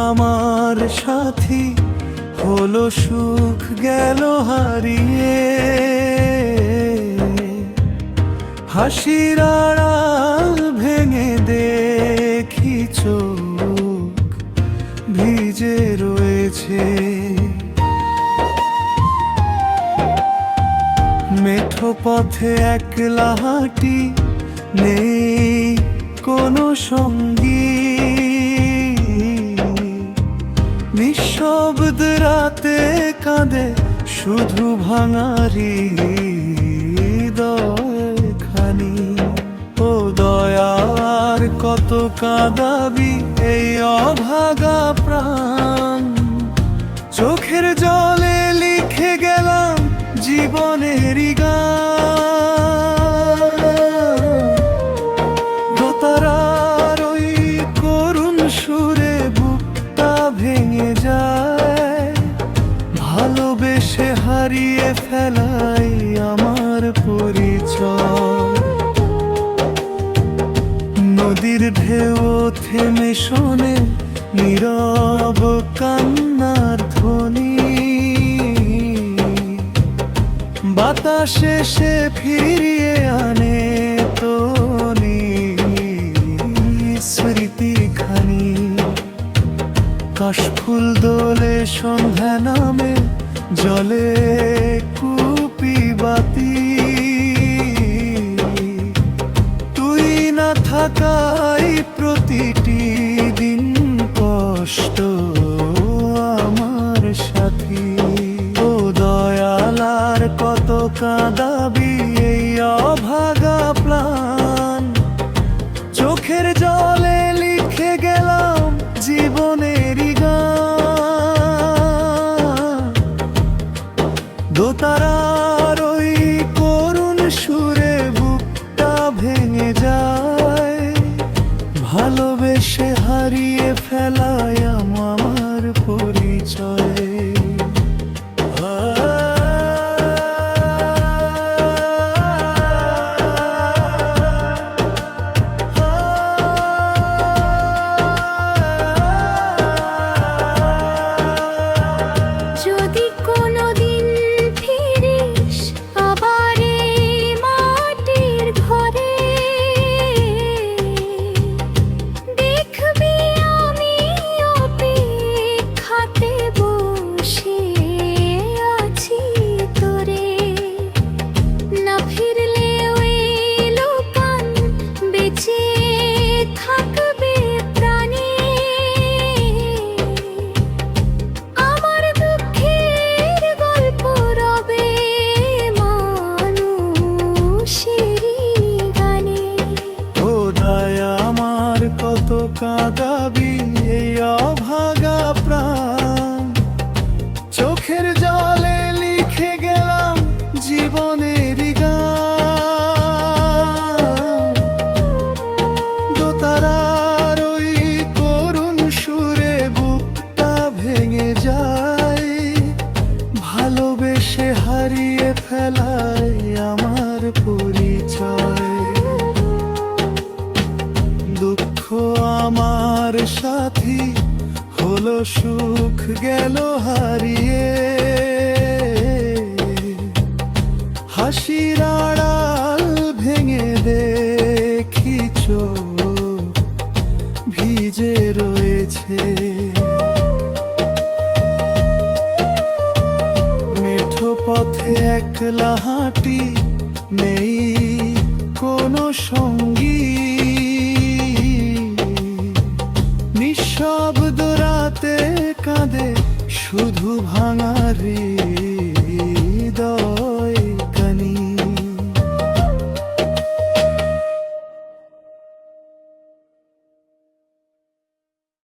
আমার সাথী হলো, সুখ গেল হারিয়ে। হাসির আড়াল ভেঙে দেখি চোখ ভিজে রয়েছে। মেঠো পথে একলা হাঁটি, নেই কোনো সঙ্গী। নিঃশব্দ রাতে কাঁদে শুধু ভাঙারি হৃদয়খানি। ও দয়ার কত কাঁদাবি এই অভাগা প্রাণ। চোখের জলে লিখে গেলাম জীবনেরই গান। দোতারার ওই করুণ সুরে বুকটা ভেঙে যায়। ভালোবেসে হারিয়ে ফেলাই আমার পরিচয়। নদীর ঢেউ থেমে শোনে নীরব কান্নার ধ্বনি। বাতাসে সে ফিরিয়ে আনে তোনি স্মৃতিখানি। কাশফুল দোলে সন্ধ্যা নামে, জলে কুপি বাতি। তুই না থাকাই প্রতিটি দিন কষ্ট আমার সাথী। ও দয়ালার কত কাঁদাবি এই অভাগা প্রাণ। চোখের জলে লিখে গেলাম জীবনেরই গান। দোতারার ওই করুণ সুরে বুকটা ভেঙে যায়। ভালোবেসে হারিয়ে ফেলায় আমার পরিচয়। যদি কোনোদিন ফিরিস আবার এই মাটির ঘরে, দেখবি আমি অপেক্ষাতে বসে আছি তোরে। না ফিরলেও এই লোকান বেঁচে থাকবে প্রাণে। আমার দুঃখের গল্প রবে মানুষেরই গানে। ও দয়া আমার কত কাঁদাবি এই অভাগা প্রাণ। চোখের জলে লিখে গেলাম জীবনেরই গান। দোতারার ওই করুণ সুরে বুকটা ভেঙে যায়। ভালোবেসে হারিয়ে ফেলায় আমার পরিচয়। দুঃখ আমার সাথী হলো, সুখ গেল হারিয়ে। হাসির আড়াল ভেঙে দেখি চোখ ভিজে রয়েছে। মেঠো পথে একলা হাঁটি, নেই কোনো সঙ্গী। নিঃশব্দ রাতে কাঁদে শুধু ভাঙারি হৃদয়।